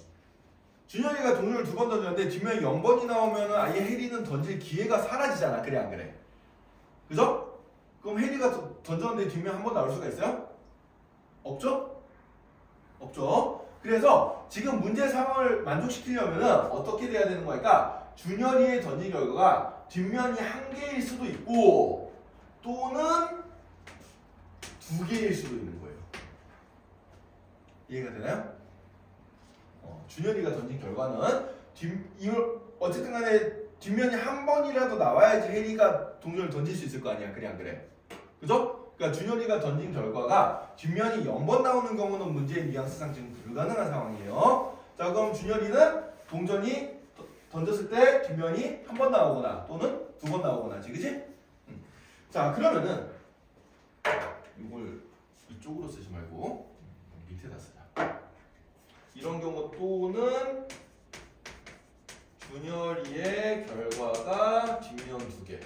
준열이가 동전을 2번 던졌는데 뒷면이 0번이 나오면 아예 해리는 던질 기회가 사라지잖아. 그래 안 그래? 그죠? 그럼 해리가 던졌는데 뒷면 한 번 나올 수가 있어요? 없죠? 없죠. 그래서 지금 문제 상황을 만족시키려면 어떻게 돼야 되는 거니까 준열이의 던진 결과가 뒷면이 1개일 수도 있고 또는 2개일 수도 있는 거예요. 이해가 되나요? 준열이가 던진 결과는 어쨌든 간에 뒷면이 한 번이라도 나와야지 혜리가 동전을 던질 수 있을 거 아니야. 그래 안 그래? 그죠? 그러니까 준열이가 던진 결과가 뒷면이 0번 나오는 경우는 문제의 뉘앙스상 지금 불가능한 상황이에요. 자, 그럼 준열이는 동전이 던졌을 때 뒷면이 한 번 나오거나 또는 두 번 나오거나 하지, 그지? 자, 그러면은 이걸 이쪽으로 쓰지 말고 밑에다 쓰자. 이런 경우 또는 준열이의 결과가 뒷면 2개.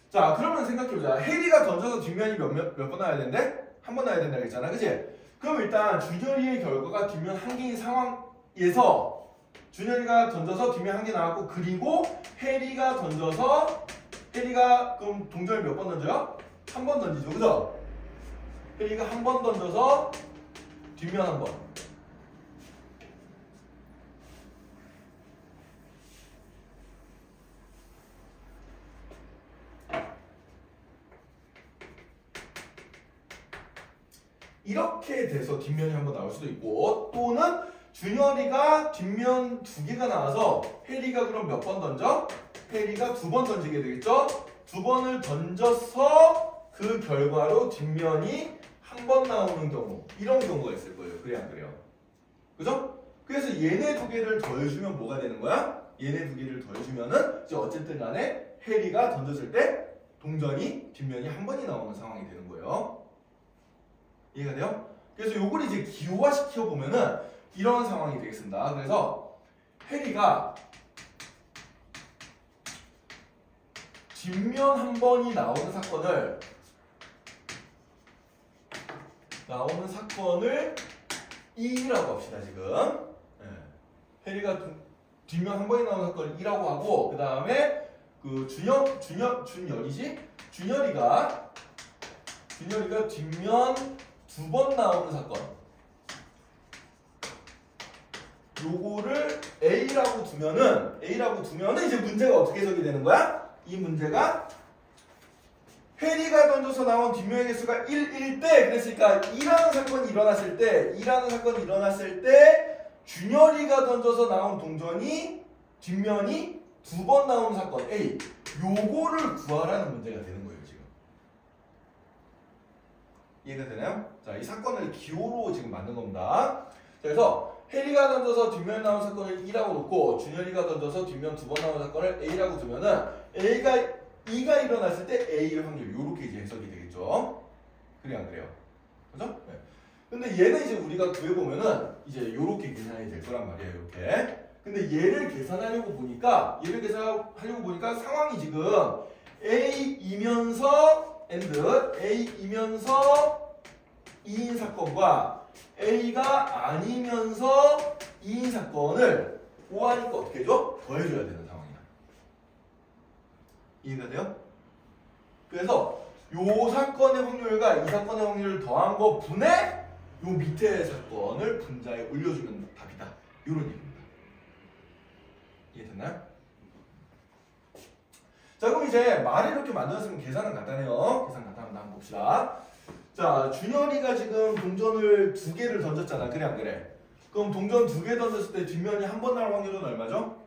자, 그러면 생각해보자. 혜리가 던져서 뒷면이 몇 번 나와야 된대? 한 번 나와야 된다 그랬잖아, 그치? 그럼 일단 준열이의 결과가 뒷면 한 개인 상황에서 준열이가 던져서 뒷면 한 개 나왔고, 그리고 혜리가 던져서 혜리가 그럼 동전을 몇 번 던져요? 한 번 던지죠, 그죠? 혜리가 한 번 던져서 뒷면 한 번. 이렇게 돼서 뒷면이 한 번 나올 수도 있고, 또는 준열이가 뒷면 2개가 나와서 혜리가 그럼 몇 번 던져? 혜리가 2번 던지게 되겠죠? 2번을 던져서 그 결과로 뒷면이 한 번 나오는 경우, 이런 경우가 있을 거예요. 그래 안 그래요? 그죠? 그래서 얘네 2개를 더해주면 뭐가 되는 거야? 얘네 2개를 더해주면은 이제 어쨌든 간에 혜리가 던졌을 때 동전이 뒷면이 한 번이 나오는 상황이 되는 거예요. 이해가 돼요? 그래서 요걸 이제 기호화시켜 보면은 이런 상황이 되겠습니다. 그래서 혜리가 뒷면 한 번이 나오는 사건을 E라고 합시다, 지금. 혜리가 뒷면 한 번이 나오는 사건을 E라고 하고, 그 다음에 그 준열이지? 준열이가 뒷면 2번 나오는 사건. 요거를 A라고 두면은 이제 문제가 어떻게 해석이 되는 거야? 이 문제가 혜리가 던져서 나온 뒷면의 개수가 1일 때, 그랬으니까 2라는 사건이 일어났을 때 준열이가 던져서 나온 동전이 뒷면이 2번 나오는 사건 A, 요거를 구하라는 문제가 되는 거예요, 지금. 이해가 되나요? 자, 이 사건을 기호로 지금 만든 겁니다. 그래서 혜리가 던져서 뒷면 나온 사건을 E라고 놓고 준열이가 던져서 뒷면 2번 나온 사건을 A라고 두면은 E가 일어났을 때 A의 확률, 요렇게 이제 해석이 되겠죠. 그래 안 그래요? 그죠? 네. 근데 얘는 이제 우리가 구해보면은 이제 요렇게 계산이 될 거란 말이에요, 요렇게. 근데 얘를 계산하려고 보니까 상황이 지금 A이면서 E인 사건과 A가 아니면서 E인 사건을 오하니까 어떻게 해줘? 더해줘야 되는 상황이야. 이해가 돼요? 그래서 요 사건의 확률과 이 사건의 확률을 더한 거 분의 요 밑에 사건을 분자에 올려주면 답이다. 요런 얘기입니다. 이해됐나요? 자, 그럼 이제 말을 이렇게 만들었으면 계산은 간단해요. 계산 간단합니다. 한번 봅시다. 자, 준열이가 지금 동전을 2개를 던졌잖아. 그래 안 그래? 그럼 동전 2개 던졌을 때 뒷면이 한 번 나올 확률은 얼마죠?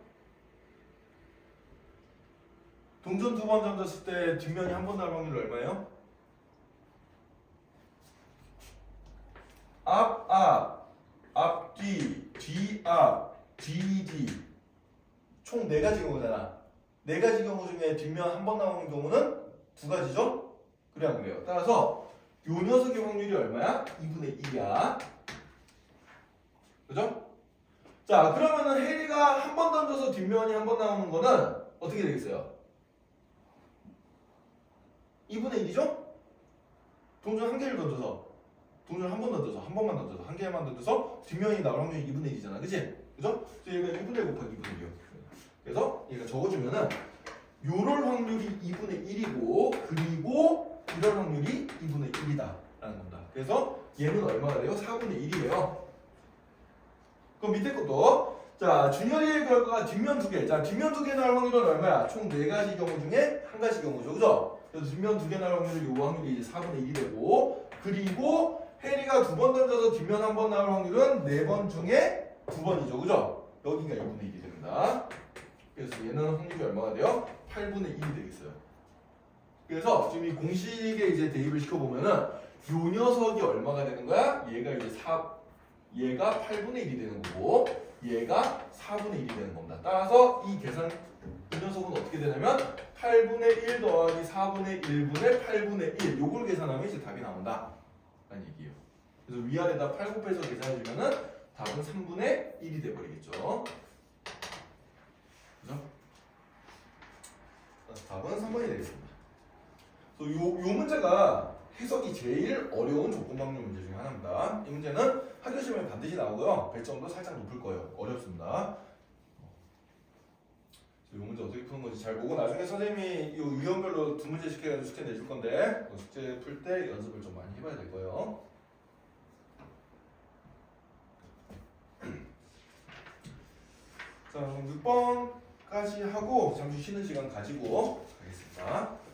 동전 2번 던졌을 때 뒷면이 한 번 나올 확률은 얼마예요? 앞뒤, 뒤앞, 뒤뒤. 총 4가지 경우잖아. 4가지 경우 중에 뒷면 한 번 나오는 경우는 2가지죠? 그래 안 그래요? 따라서 요 녀석의 확률이 얼마야? 2분의 1이야. 그죠? 자, 그러면은 혜리가 한 번 던져서 뒷면이 한 번 나오는 거는 어떻게 되겠어요? 2분의 1이죠? 동전 한 개를 던져서, 동전 한 번만 던져서, 한 개만 던져서 뒷면이 나올 확률이 2분의 1이잖아. 그치? 그죠? 그래서 얘가 1분의 1 곱하기 2분의 1이요. 그래서 얘가 적어주면은 요럴 확률이 2분의 1이고, 그리고 이럴 확률이 2분의 1이다 라는 겁니다. 그래서 얘는 얼마가 돼요? 4분의 1이에요. 그럼 밑에 것도, 자, 준열이의 결과가 뒷면 2개. 자, 뒷면 2개 나올 확률은 얼마야? 총 4가지 경우 중에 한 가지 경우죠. 그죠? 그래서 뒷면 2개 나올 확률이 요 확률이 이제 4분의 1이 되고, 그리고 해리가 2번 던져서 뒷면 한 번 나올 확률은 4번 중에 2번이죠. 그죠? 여기가 2분의 1이 됩니다. 그래서 얘는 확률이 얼마가 돼요? 8분의 1이 되겠어요. 그래서 지금 이 공식에 이제 대입을 시켜보면은 요 녀석이 얼마가 되는 거야? 얘가 이제 얘가 8분의 1이 되는 거고 얘가 4분의 1이 되는 겁니다. 따라서 이 계산 이 녀석은 어떻게 되냐면 8분의 1 더하기 4분의 1분의 8분의 1 요걸 계산하면 이제 답이 나온다 라는 얘기예요. 그래서 위아래다 8 곱해서 계산해주면은 답은 3분의 1이 돼버리겠죠. 그죠? 답은 3번이 되겠습니다. 그래서 요 문제가 해석이 제일 어려운 조건방정 문제 중에 하나입니다. 이 문제는 학교시험에 반드시 나오고요. 배점도 살짝 높을 거예요. 어렵습니다. 이 문제 어떻게 푸는 건지 잘 보고 나중에 선생님이 이 유형별로 2문제씩 해가지고 숙제 내줄 건데 숙제 풀 때 연습을 좀 많이 해봐야 될 거예요. 자, 그럼 6번까지 하고 잠시 쉬는 시간 가지고 가겠습니다.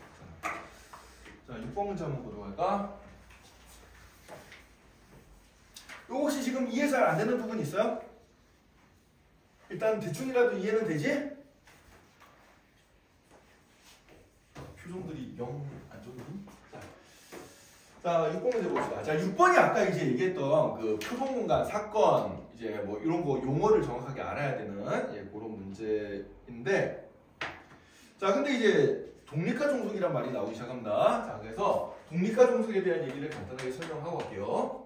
자, 6번 문제 한번 보도록 할까? 요거 혹시 지금 이해 잘 안 되는 부분 있어요? 일단 대충이라도 이해는 되지? 표정들이 영 안 좋니? 자, 6번 문제 봅시다. 자, 6번이 아까 이제 얘기했던 그 표본 공간, 사건, 이제 뭐 이런 거 용어를 정확하게 알아야 되는 그런 문제인데, 자, 근데 이제 독립화 종속이란 말이 나오기 시작합니다. 자, 그래서 독립화 종속에 대한 얘기를 간단하게 설명하고 갈게요.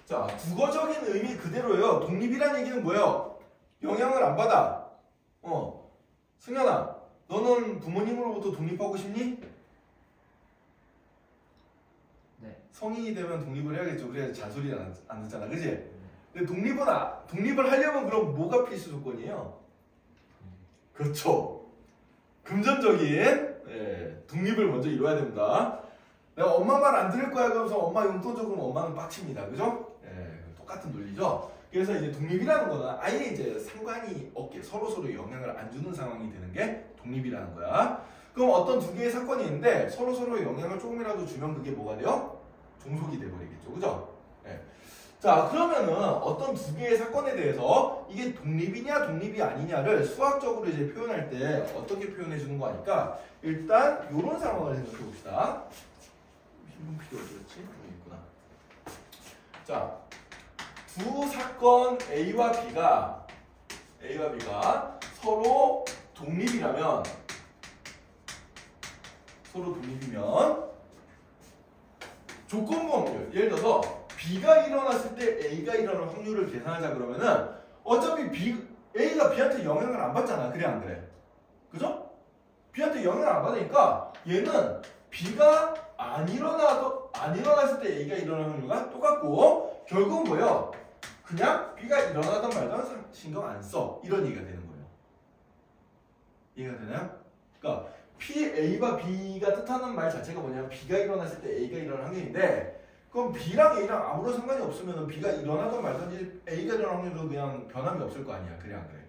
자, 국어적인 의미 그대로예요. 독립이란 얘기는 뭐예요? 영향을 안 받아. 승현아, 너는 부모님으로부터 독립하고 싶니? 네. 성인이 되면 독립을 해야겠죠. 그래야 잔소리 안 듣잖아, 그지? 근데 독립을 하려면 그럼 뭐가 필수 조건이에요? 그렇죠. 금전적인 독립을 먼저 이뤄야 됩니다. 내가 엄마 말 안 들을 거야 그러면서 엄마 용돈 줘 그러면 엄마는 빡칩니다. 그죠? 똑같은 논리죠. 그래서 이제 독립이라는 거는 아예 이제 상관이 없게 서로서로 영향을 안 주는 상황이 되는 게 독립이라는 거야. 그럼 어떤 두 개의 사건이 있는데 서로서로 영향을 조금이라도 주면 그게 뭐가 돼요? 종속이 돼버리겠죠. 그죠? 자, 그러면은 어떤 두 개의 사건에 대해서 이게 독립이냐 독립이 아니냐를 수학적으로 이제 표현할 때 어떻게 표현해 주는 거 하니까 일단 이런 상황을 생각해 봅시다. 흰분필이 어디였지? 여기 있구나. 자, 두 사건 A와 B가 서로 독립이면 조건부 확률, 예를 들어서 B가 일어났을 때 A가 일어날 확률을 계산하자 그러면은 어차피 A가 B한테 영향을 안 받잖아. 그래 안 그래? 그죠? B한테 영향을 안 받으니까 얘는 B가 안 일어났을 때 A가 일어날 확률과 똑같고 결국은 뭐예요? 그냥 B가 일어나든 말든 신경 안 써. 이런 얘기가 되는 거예요. 이해가 되나요? 그러니까 A와 B가 뜻하는 말 자체가 뭐냐면 B가 일어났을 때 A가 일어날 확률인데 그럼 B랑 A랑 아무런 상관이 없으면 B가 일어나든 말든지 A가 일어날 확률도 그냥 변함이 없을 거 아니야. 그래 안 그래?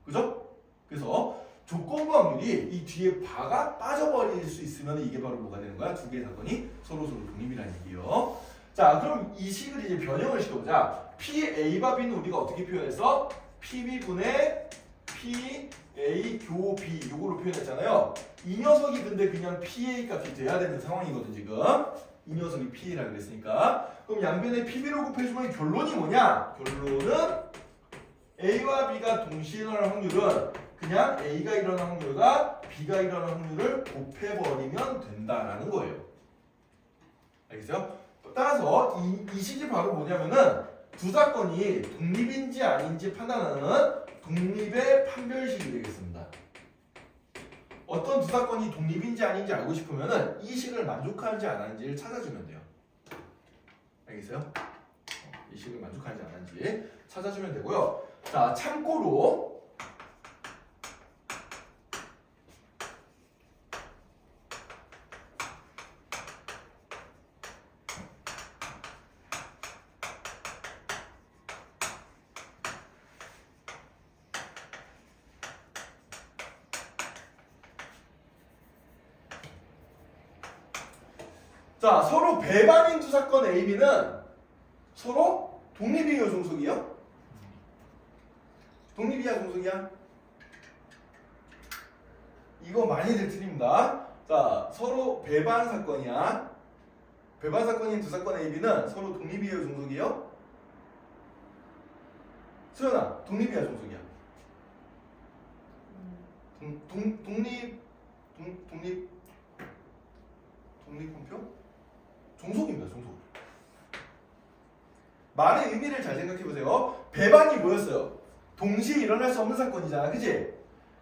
그죠? 그래서 조건부 확률이 이 뒤에 바가 빠져버릴 수 있으면 이게 바로 뭐가 되는 거야? 두 개의 사건이 서로서로 독립이라는 얘기예요. 자, 그럼 이 식을 이제 변형을 시켜보자. PA와 B는 우리가 어떻게 표현했어? PB분의 PA 교 B 요거로 표현했잖아요. 이 녀석이 근데 그냥 PA 값이 돼야 되는 상황이거든 지금. 이 녀석이 PA라 그랬으니까. 그럼 양변에 PB로 곱해주면 결론이 뭐냐? 결론은 A와 B가 동시에 일어날 확률은 그냥 A가 일어날 확률과 B가 일어날 확률을 곱해버리면 된다라는 거예요. 알겠어요? 따라서 이 식이 바로 뭐냐면은 두 사건이 독립인지 아닌지 판단하는 독립의 판별식이 되겠습니다. 어떤 두 사건이 독립인지 아닌지 알고 싶으면은 이 식을 만족하는지 안 하는지를 찾아주면 돼요. 알겠어요? 이 식을 만족하는지 안 하는지 찾아주면 되고요. 자, 참고로 자, 서로 배반인 두 사건 A, B는 서로 독립이에요, 종속이요? 독립이야, 종속이야? 이거 많이들 틀립니다. 자, 서로 배반 사건이야. 배반 사건인 두 사건 A, B는 서로 독립이에요, 종속이요? 수연아, 독립이야, 종속이야? 독립분표? 종속입니다, 종속. 말의 의미를 잘 생각해보세요. 배반이 뭐였어요? 동시에 일어날 수 없는 사건이잖아, 그치?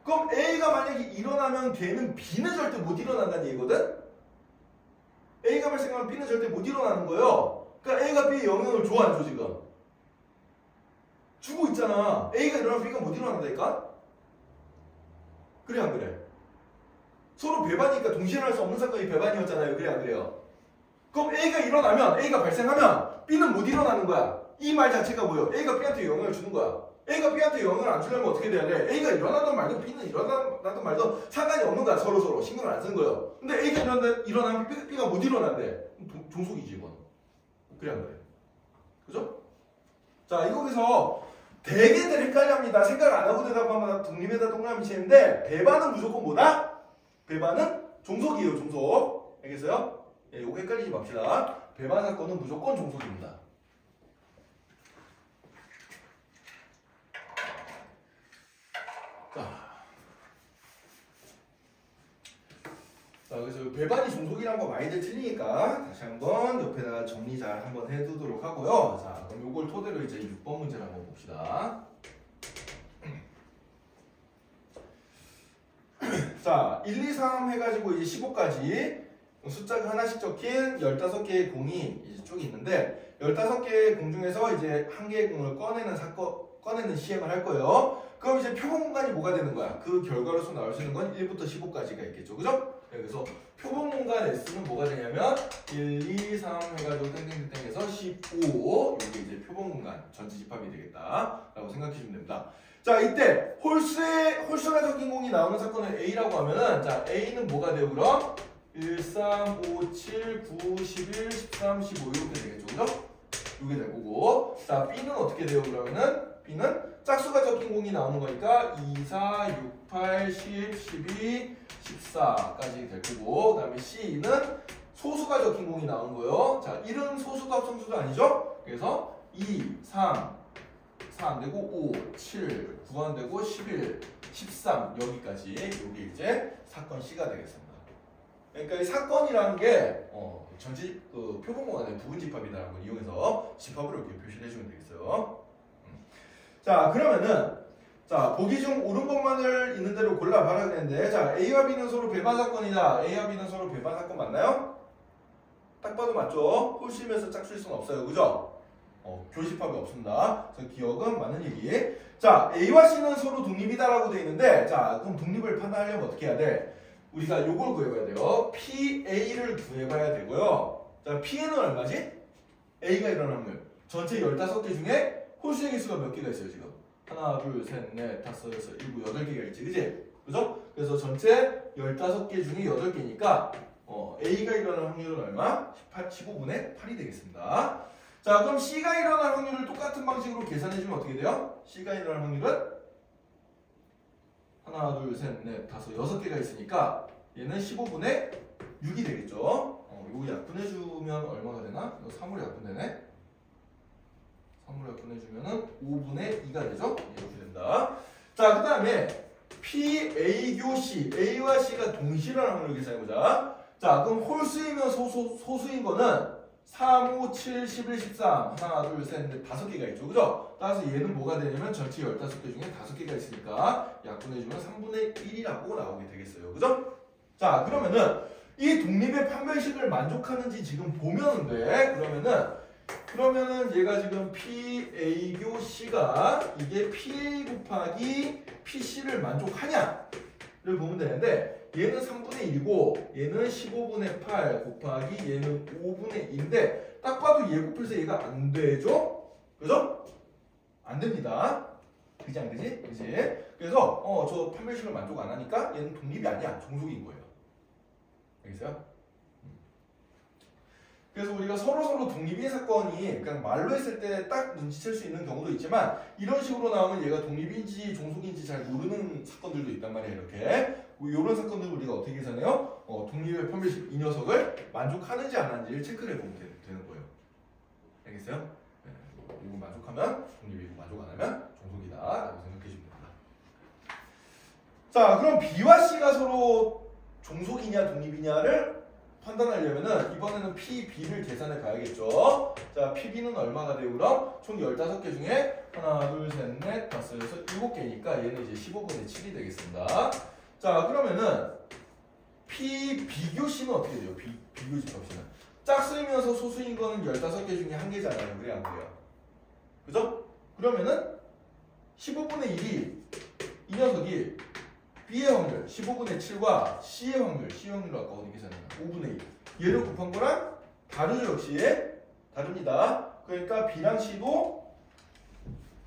그럼 A가 만약에 일어나면 걔는 B는 절대 못 일어난다는 얘기거든? A가 발생하면 B는 절대 못 일어나는 거예요. 그러니까 A가 B의 영향을 줘, 안 줘, 지금? 주고 있잖아. A가 일어나면 B가 못 일어난다니까? 그래, 안 그래? 서로 배반이니까 동시에 일어날 수 없는 사건이 배반이었잖아요. 그래, 안 그래요? 그럼 A가 일어나면, A가 발생하면 B는 못 일어나는 거야. 이 말 자체가 뭐예요? A가 B한테 영향을 주는 거야. A가 B한테 영향을 안 주려면 어떻게 돼야 돼? A가 일어나든 말든 B는 일어나든 말든 상관이 없는 거야. 서로 신경을 안 쓰는 거예요. 근데 A가 일어나면 B가 못 일어난대. 종속이지, 이건. 그래, 안 그래? 그죠? 자, 이거에서 되게들 헷갈려합니다. 생각 안 하고 대답하면 독립에다 동그라미 치는데 배반은 무조건 뭐다? 배반은 종속이에요, 종속. 알겠어요? 예, 요거 헷갈리지 맙시다. 배반 사건은 무조건 종속입니다. 자, 그래서 배반이 종속이란 거 많이들 틀리니까 다시 한번 옆에다가 정리 잘 한번 해두도록 하고요. 자, 그럼 요걸 토대로 이제 6번 문제를 한번 봅시다. 자, 1, 2, 3 해가지고 이제 15까지 숫자가 하나씩 적힌 15개의 공이 이제 쭉 있는데 15개의 공 중에서 이제 한 개의 공을 꺼내는 시행을 할 거예요. 그럼 이제 표본 공간이 뭐가 되는 거야? 그 결과로서 나올 수 있는 건 1부터 15까지가 있겠죠. 그죠? 그래서 표본 공간 S는 뭐가 되냐면 1, 2, 3 해가지고 땡땡땡땡해서 15 이게 이제 표본 공간 전체 집합이 되겠다 라고 생각해주면 됩니다. 자, 이때 홀수가 적힌 공이 나오는 사건을 A라고 하면은 자, A는 뭐가 돼요 그럼? 1, 3, 5, 7, 9, 11, 13, 15 이렇게 되겠죠. 그죠? 이게 될 거고 자, B는 어떻게 돼요 그러면은? B는 짝수가 적힌 공이 나오는 거니까 2, 4, 6, 8, 10, 12, 14까지 될 거고 그 다음에 C는 소수가 적힌 공이 나오는 거예요. 자, 1은 소수도 합성수도 아니죠? 그래서 2, 3, 4 안되고 5, 7, 9 안되고 11, 13 여기까지 이게 이제 사건 C가 되겠습니다. 그러니까 이 사건이라는 게 전체 표본 공간의 부분 집합이라는 걸 이용해서 집합으로 이렇게 표시를 해주면 되겠어요. 자, 그러면은 자, 보기 중 옳은 것만을 있는 대로 골라봐라 그랬는데 자, A와 B는 서로 배반 사건이다. A와 B는 서로 배반 사건 맞나요? 딱 봐도 맞죠? 홀수이면서 짝수일 수는 없어요. 그죠? 교집합이 없습니다. 그래서 기억은 맞는 얘기. 자, A와 C는 서로 독립이다라고 되어 있는데 자, 그럼 독립을 판단하려면 어떻게 해야 돼? 우리가 요걸 구해봐야 돼요. PA를 구해봐야 되고요. 자, P는 얼마지? A가 일어난 확률. 전체 15개 중에 홀수의 개수가 몇 개가 있어요, 지금? 하나, 둘, 셋, 넷, 다섯, 여섯, 일곱, 8개가 있지, 그지? 그죠? 그래서 전체 15개 중에 8개니까 A가 일어날 확률은 얼마? 15분의 8이 되겠습니다. 자, 그럼 C가 일어날 확률을 똑같은 방식으로 계산해주면 어떻게 돼요? C가 일어날 확률은 하나, 둘, 셋, 넷, 다섯, 6개가 있으니까 얘는 15분의 6이 되겠죠? 이거 약분해주면 얼마가 되나? 이거 3으로 약분되네? 3으로 약분해주면은 5분의 2가 되죠? 이렇게 된다. 자, 그 다음에 P, A, 교 C, A와 C가 동시에 일어나는 확률을 계산해보자. 자, 그럼 홀수이면 소수인 거는 3, 5, 7, 11, 13 하나, 둘, 셋, 넷, 5개가 있죠. 그죠? 따라서 얘는 뭐가 되냐면 전체 15개 중에 5개가 있으니까 약분해주면 3분의 1이라고 나오게 되겠어요. 그죠? 자, 그러면은 이 독립의 판별식을 만족하는지 지금 보면 돼. 그러면은 얘가 지금 PA 교 C가 이게 PA 곱하기 PC를 만족하냐를 보면 되는데 얘는 3분의 1이고 얘는 15분의 8 곱하기 얘는 5분의 2인데 딱 봐도 얘 곱해서 얘가 안 되죠? 그죠? 안 됩니다. 그지 안 그지? 그지? 그래서 저 판별식을 만족 안 하니까 얘는 독립이 아니야. 종속인 거예요. 알겠어요? 그래서 우리가 서로 독립인 사건이 그냥 말로 했을 때 딱 눈치챌 수 있는 경우도 있지만 이런 식으로 나오면 얘가 독립인지 종속인지 잘 모르는 사건들도 있단 말이에요. 이렇게 이런 사건들을 우리가 어떻게 계산해요? 독립의 편별식 이 녀석을 만족하는지 안 하는지를 체크를 해보면 되는 거예요. 알겠어요? 네. 이거 만족하면 독립이고 만족 안 하면 종속이다 라고 생각해주면 됩니다. 자, 그럼 B와 C가 서로 종속이냐 독립이냐를 판단하려면은 이번에는 PB를 계산해 봐야겠죠. 자, PB는 얼마가 돼요? 그럼 총 15개 중에 하나, 둘, 셋, 넷, 다섯, 여섯, 7개니까 얘는 이제 15분의 7이 되겠습니다. 자, 그러면은 비교 C는 어떻게 돼요? 비교 집합 C는 짝수이면서 소수인 거는 15개 중에 한 개잖아요. 그래 안 그래요? 그죠? 그러면은 15분의 1이 이 녀석이 B의 확률 15분의 7과 C의 확률, C 확률로 아까 어디 계산했나? 5분의 1 얘를 곱한 거랑 다르죠. 역시 다릅니다. 그러니까 B랑 C도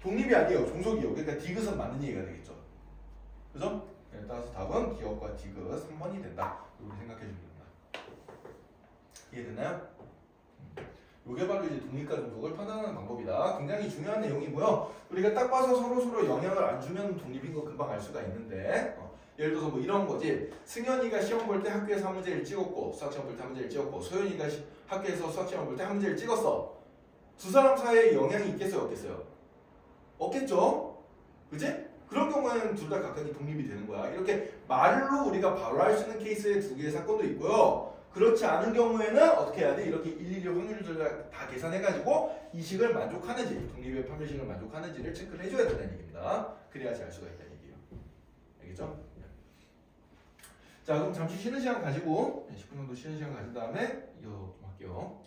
독립이 아니에요. 종속이에요. 그러니까 디귿은 맞는 얘기가 되겠죠. 그죠? 네, 따라서 답은 기억과 디귿 3번이 된다. 이렇게 생각해 주면 됩니다. 이해됐나요? 이게 바로 이제 독립과 종속을 판단하는 방법이다. 굉장히 중요한 내용이고요. 우리가 딱 봐서 서로 영향을 안 주면 독립인 거 금방 알 수가 있는데 예를 들어서 뭐 이런 거지. 승현이가 시험 볼 때 학교에서 한 문제를 찍었고 수학 시험 볼 때 한 문제를 찍었고 소연이가 학교에서 수학 시험 볼 때 한 문제를 찍었어. 두 사람 사이에 영향이 있겠어요? 없겠어요? 없겠죠? 그지? 그런 경우에는 둘 다 각각이 독립이 되는 거야. 이렇게 말로 우리가 바로 할 수 있는 케이스의 두 개의 사건도 있고요. 그렇지 않은 경우에는 어떻게 해야 돼? 이렇게 일일이 확률을 다 계산해가지고 이 식을 만족하는지, 독립의 판별식을 만족하는지를 체크를 해줘야 된다는 얘기입니다. 그래야지 알 수가 있다는 얘기예요. 알겠죠? 자, 그럼 잠시 쉬는 시간 가지고 10분 정도 쉬는 시간 가진 다음에 이어 좀 할게요.